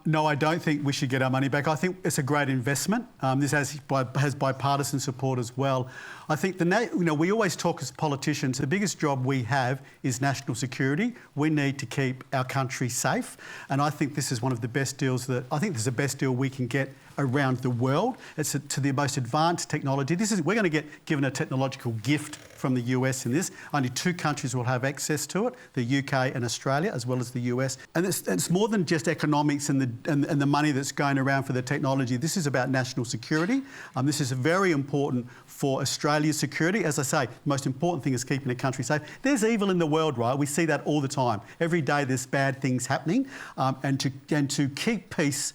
No, I don't think we should get our money back. I think it's a great investment. This has bipartisan support as well. I think we always talk as politicians, the biggest job we have is national security. We need to keep our country safe. And I think this is one of the best deals I think this is the best deal we can get around the world. It's to the most advanced technology. We're going to get given a technological gift from the US in this. Only 2 countries will have access to it, the UK and Australia, as well as the US. And it's more than just economics and the money that's going around for the technology. This is about national security. This is very important for Australia's security. As I say, the most important thing is keeping the country safe. There's evil in the world, right? We see that all the time. Every day there's bad things happening. And to keep peace,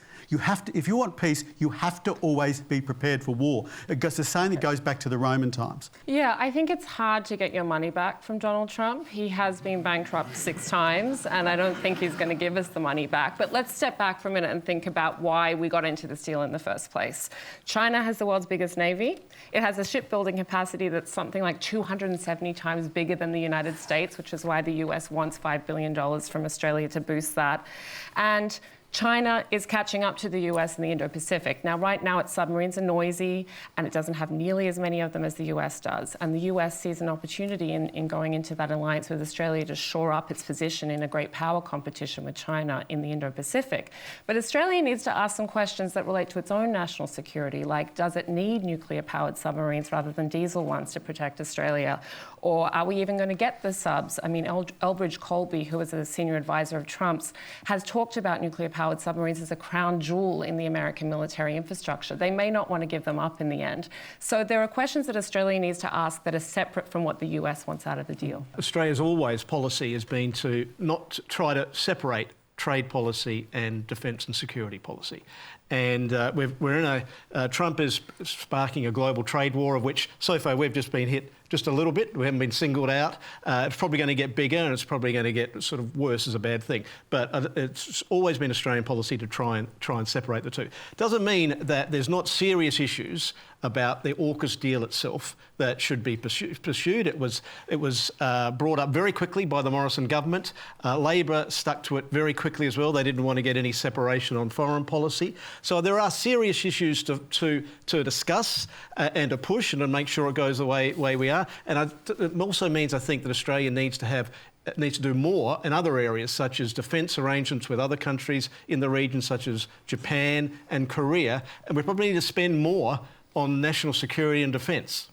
if you want peace, you have to always be prepared for war. It's the same that goes back to the Roman times. Yeah, I think it's hard to get your money back from Donald Trump. He has been bankrupt 6 times, and I don't think he's going to give us the money back. But let's step back for a minute and think about why we got into this deal in the first place. China has the world's biggest navy. It has a shipbuilding capacity that's something like 270 times bigger than the United States, which is why the US wants $5 billion from Australia to boost that. And China is catching up to the US in the Indo-Pacific. Now, right now, its submarines are noisy, and it doesn't have nearly as many of them as the US does. And the US sees an opportunity in going into that alliance with Australia to shore up its position in a great power competition with China in the Indo-Pacific. But Australia needs to ask some questions that relate to its own national security, like, does it need nuclear-powered submarines rather than diesel ones to protect Australia? Or are we even going to get the subs? I mean, Elbridge Colby, who is a senior advisor of Trump's, has talked about nuclear-powered submarines as a crown jewel in the American military infrastructure. They may not want to give them up in the end. So there are questions that Australia needs to ask that are separate from what the US wants out of the deal. Australia's always policy has been to not try to separate trade policy and defence and security policy. And we're in Trump is sparking a global trade war, of which so far we've just been hit just a little bit. We haven't been singled out. It's probably going to get bigger, and it's probably going to get sort of worse as a bad thing. But it's always been Australian policy to try and separate the two. Doesn't mean that there's not serious issues about the AUKUS deal itself that should be pursued. It was brought up very quickly by the Morrison government. Labor stuck to it very quickly as well. They didn't want to get any separation on foreign policy. So there are serious issues to discuss and to push and to make sure it goes the way we are. And it also means, I think, that Australia needs to do more in other areas, such as defence arrangements with other countries in the region, such as Japan and Korea. And we probably need to spend more on national security and defence.